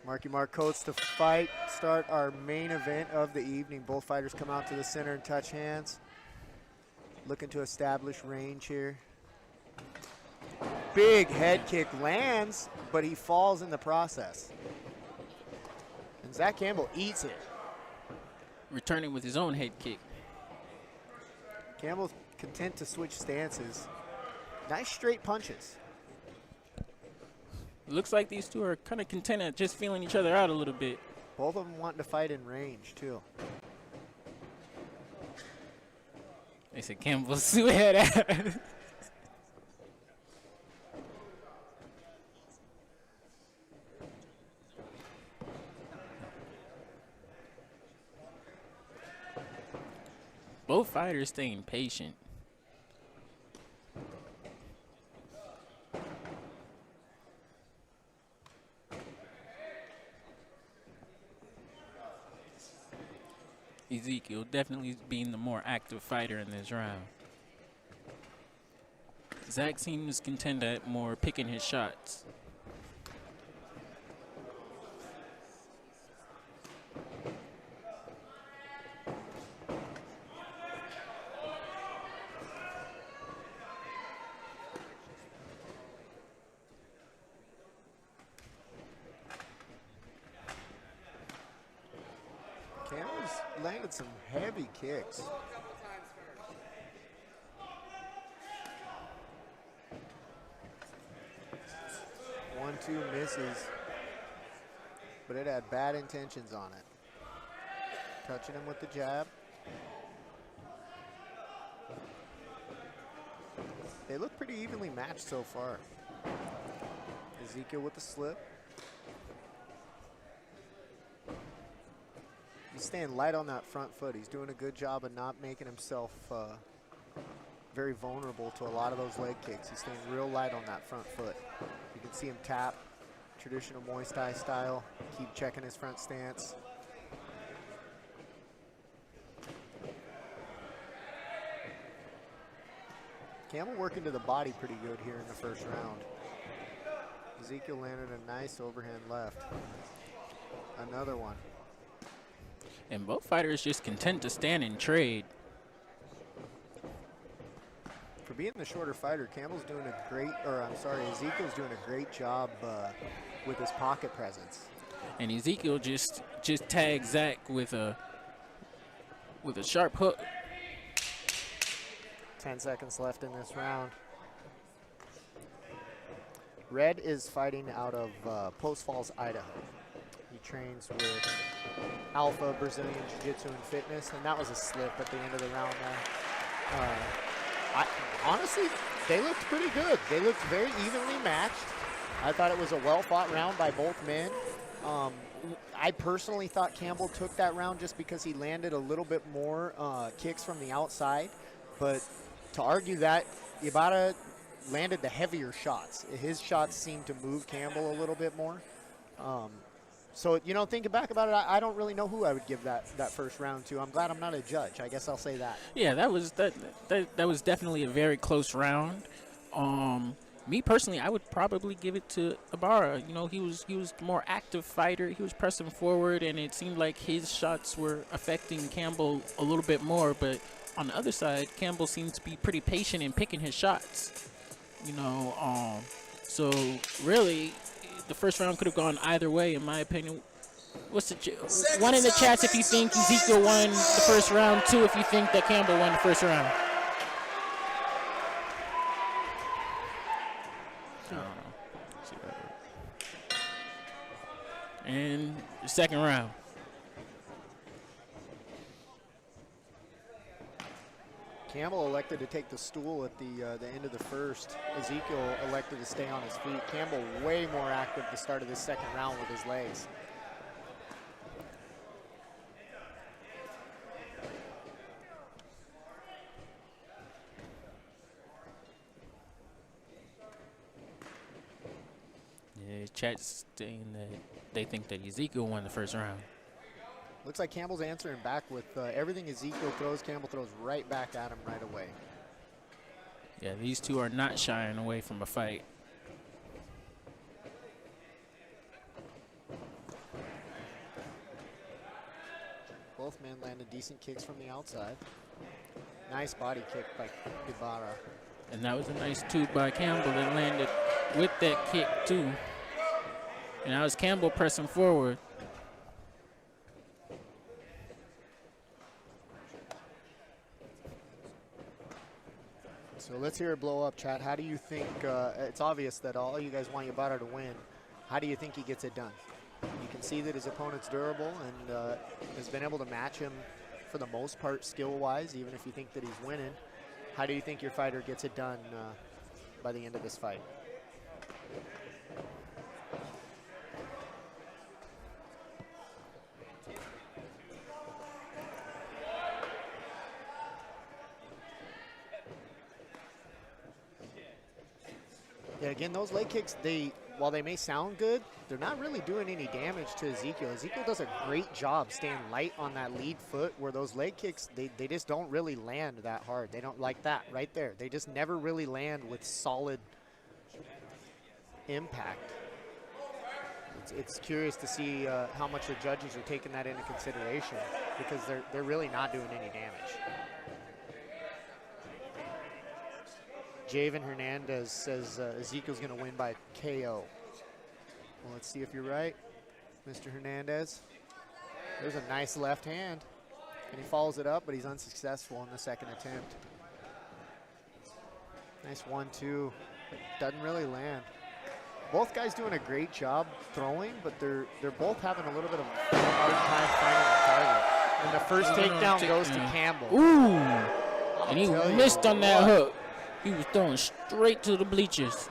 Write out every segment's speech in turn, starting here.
Marky Mark coats to fight. Start our main event of the evening. Both fighters come out to the center and touch hands. Looking to establish range here. Big head kick lands, but he falls in the process. And Zack Campbell eats it. Returning with his own head kick. Campbell's content to switch stances. Nice straight punches. Looks like these two are kind of content at just feeling each other out a little bit. Both of them wanting to fight in range, too. They said Campbell sweat at. Both fighters staying patient. Ezequiel definitely being the more active fighter in this round. Zack seems content at more picking his shots. Campbell's landed some heavy kicks. 1-2 misses, but it had bad intentions on it. Touching him with the jab. They look pretty evenly matched so far. Ezequiel with the slip. He's staying light on that front foot. He's doing a good job of not making himself very vulnerable to a lot of those leg kicks. He's staying real light on that front foot. You can see him tap, traditional Muay Thai style. Keep checking his front stance. Campbell working to the body pretty good here in the first round. Ezequiel landed a nice overhand left. Another one. And both fighters just content to stand and trade. For being the shorter fighter, Campbell's doing a great, Ezequiel's doing a great job with his pocket presence. And Ezequiel just tagged Zack with a sharp hook. 10 seconds left in this round. Red is fighting out of Post Falls, Idaho. He trains with Alpha Brazilian Jiu-Jitsu and Fitness, and that was a slip at the end of the round there. Honestly, they looked pretty good. They looked very evenly matched. I thought it was a well-fought round by both men. I personally thought Campbell took that round just because he landed a little bit more kicks from the outside. But to argue that, Ibarra landed the heavier shots. His shots seemed to move Campbell a little bit more. So, you know, thinking back about it, I don't really know who I would give that first round to. I'm glad I'm not a judge. I guess I'll say that. Yeah, that was definitely a very close round. Me personally, I would probably give it to Ibarra. You know, he was the more active fighter. He was pressing forward, and it seemed like his shots were affecting Campbell a little bit more. But on the other side, Campbell seems to be pretty patient in picking his shots. You know, so really, the first round could have gone either way, in my opinion. What's the one in the chats if you think Ezequiel won the first round, two if you think that Campbell won the first round. I don't know. And the second round. Campbell elected to take the stool at the end of the first. Ezequiel elected to stay on his feet. Campbell way more active at the start of this second round with his legs. Yeah, chat's saying that they think that Ezequiel won the first round. Looks like Campbell's answering back with everything Ezequiel throws, Campbell throws right back at him right away. Yeah, these two are not shying away from a fight. Both men landed decent kicks from the outside. Nice body kick by Ibarra. And that was a nice two by Campbell that landed with that kick, too. And that was Campbell pressing forward. So let's hear it blow up, chat. How do you think, it's obvious that all you guys want Ibarra to win. How do you think he gets it done? You can see that his opponent's durable and has been able to match him for the most part skill-wise, even if you think that he's winning. How do you think your fighter gets it done by the end of this fight? Yeah, again, those leg kicks, while they may sound good, they're not really doing any damage to Ezequiel. Ezequiel does a great job staying light on that lead foot, where those leg kicks, they just don't really land that hard. They don't like that right there. They just never really land with solid impact. It's curious to see how much the judges are taking that into consideration, because they're really not doing any damage. Javen Hernandez says Ezequiel's going to win by KO. Well, let's see if you're right, Mr. Hernandez. There's a nice left hand, and he follows it up, but he's unsuccessful in the second attempt. Nice 1-2, doesn't really land. Both guys doing a great job throwing, but they're both having a little bit of a hard time finding the target. And the first takedown goes to Campbell. Ooh, and he missed on that hook. He was throwing straight to the bleachers.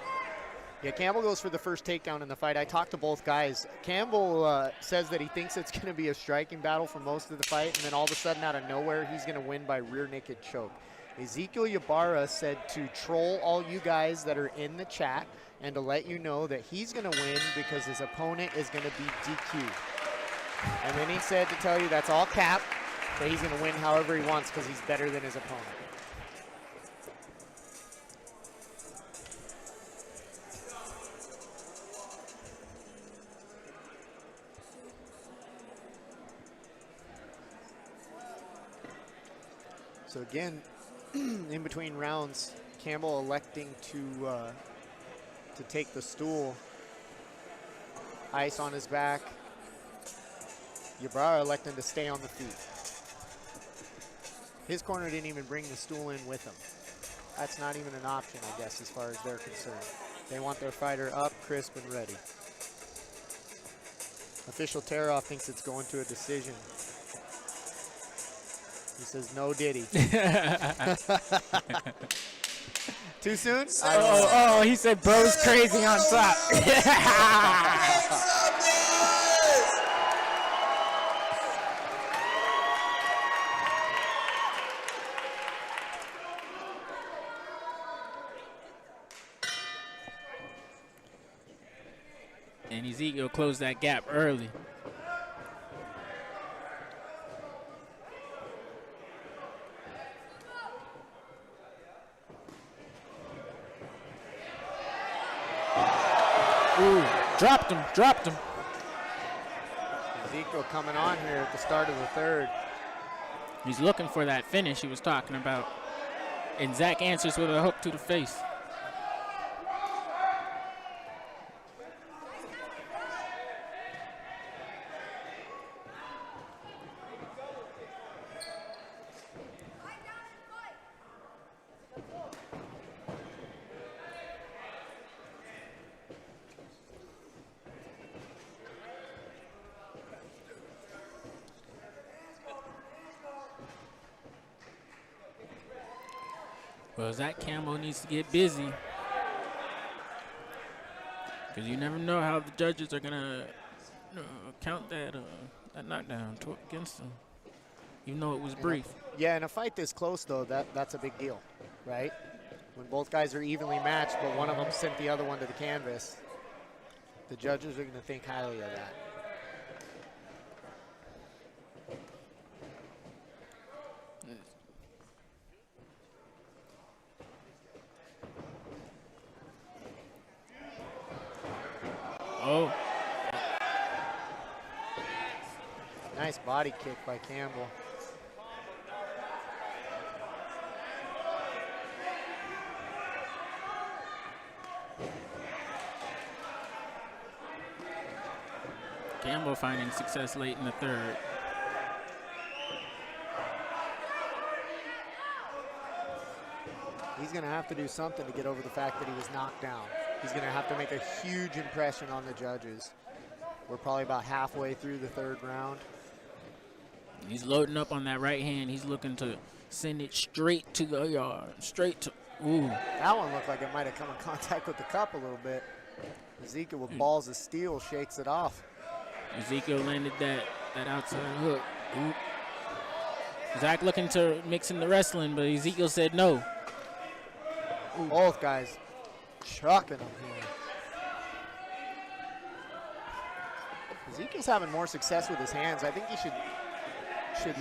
Yeah, Campbell goes for the first takedown in the fight. I talked to both guys. Campbell says that he thinks it's going to be a striking battle for most of the fight, and then all of a sudden, out of nowhere, he's going to win by rear naked choke. Ezequiel Ibarra said to troll all you guys that are in the chat and to let you know that he's going to win because his opponent is going to be DQ'd. And then he said to tell you that's all cap, that he's going to win however he wants because he's better than his opponent. So again, in between rounds, Campbell electing to take the stool. Ice on his back. Ibarra electing to stay on the feet. His corner didn't even bring the stool in with him. That's not even an option, I guess, as far as they're concerned. They want their fighter up, crisp, and ready. Official Teroff thinks it's going to a decision. He says, no Diddy. Too soon? Oh, he said bro's crazy on top. And Ezequiel closed that gap early. Ooh, dropped him. Ezequiel coming on here at the start of the third. He's looking for that finish he was talking about. And Zack answers with a hook to the face. Well, Zack Campbell needs to get busy, because you never know how the judges are going to count that knockdown against him, even though it was brief. Yeah, in a fight this close, though, that's a big deal, right? When both guys are evenly matched, but one of them sent the other one to the canvas, the judges are going to think highly of that. Nice body kick by Campbell. Campbell finding success late in the third. He's going to have to do something to get over the fact that he was knocked down. He's going to have to make a huge impression on the judges. We're probably about halfway through the third round. He's loading up on that right hand. He's looking to send it straight to the yard. Straight to, ooh. That one looked like it might have come in contact with the cup a little bit. Ezequiel with balls of steel shakes it off. Ezequiel landed that outside hook. Ooh. Zack looking to mix in the wrestling, but Ezequiel said no. Ooh. Both guys chucking him here. Ezequiel's having more success with his hands. I think he should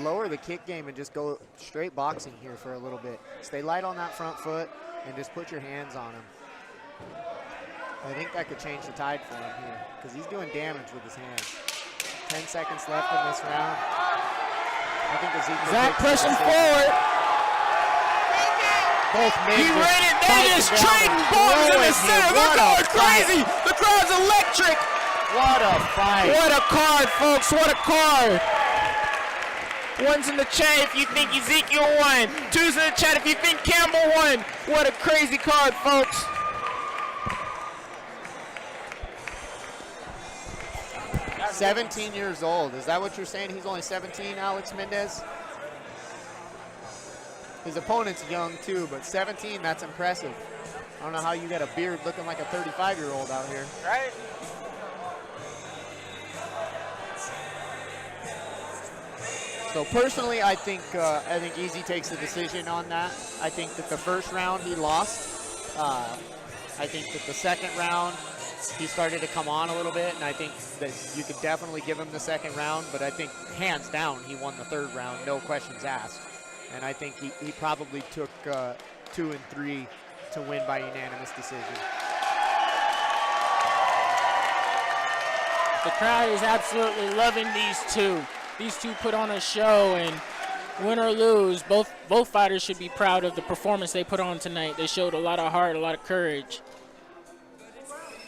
lower the kick game and just go straight boxing here for a little bit. Stay light on that front foot and just put your hands on him. I think that could change the tide for him here because he's doing damage with his hands. 10 seconds left in this round. I think Ezequiel. Zack pushing forward. Both men he ran it. They just trading bombs in the center. They're going crazy. The crowd's electric. What a fight. What a card, folks. What a card. One's in the chat if you think Ezequiel won. Two's in the chat if you think Campbell won. What a crazy card, folks. He's 17 years old. Is that what you're saying? He's only 17, Alex Mendez? His opponent's young too, but 17, that's impressive. I don't know how you got a beard looking like a 35-year-old out here. Right? So personally, I think Easy takes the decision on that. I think that the first round he lost. I think that the second round he started to come on a little bit, and I think that you could definitely give him the second round, but I think hands down he won the third round, no questions asked. And I think he probably took 2 and 3 to win by unanimous decision. The crowd is absolutely loving these two. These two put on a show, and win or lose, both fighters should be proud of the performance they put on tonight. They showed a lot of heart, a lot of courage.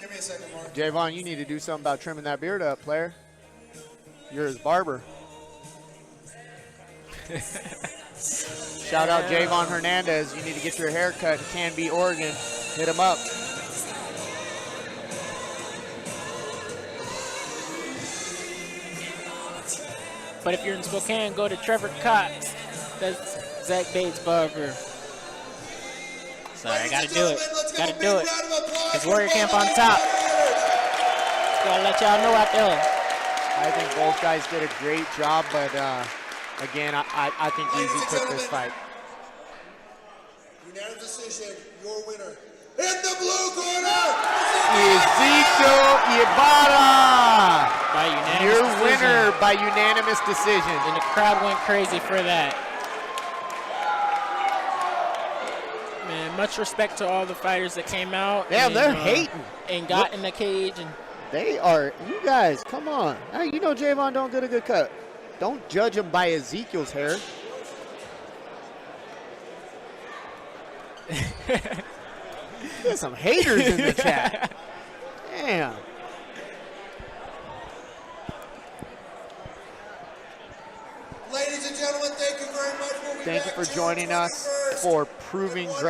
Give me a second, Mark. Javon, you need to do something about trimming that beard up, player. You're his barber. Shout out Javon Hernandez. You need to get your hair cut in Canby, Oregon. Hit him up. But if you're in Spokane, go to Trevor Cox. That's Zack Bates' barber. Sorry, I gotta do it. Gotta do it. It's Warrior Camp on top. Gotta let y'all know out there. I think both guys did a great job, but again, I think Easy took this fight. Unanimous decision, your winner. In the blue corner, Ezequiel Ibarra. By unanimous Your decision. winner by unanimous decision. And the crowd went crazy for that. Man, much respect to all the fighters that came out. Damn, and, they're hating. And got in the cage. And They are, you guys, come on. Hey, you know Javon don't get a good cut. Don't judge him by Ezequiel's hair. There's some haters in the chat. Damn. ladies and gentlemen, thank you very much. We'll be Thank you back for joining June us 21st. for Proving Ground.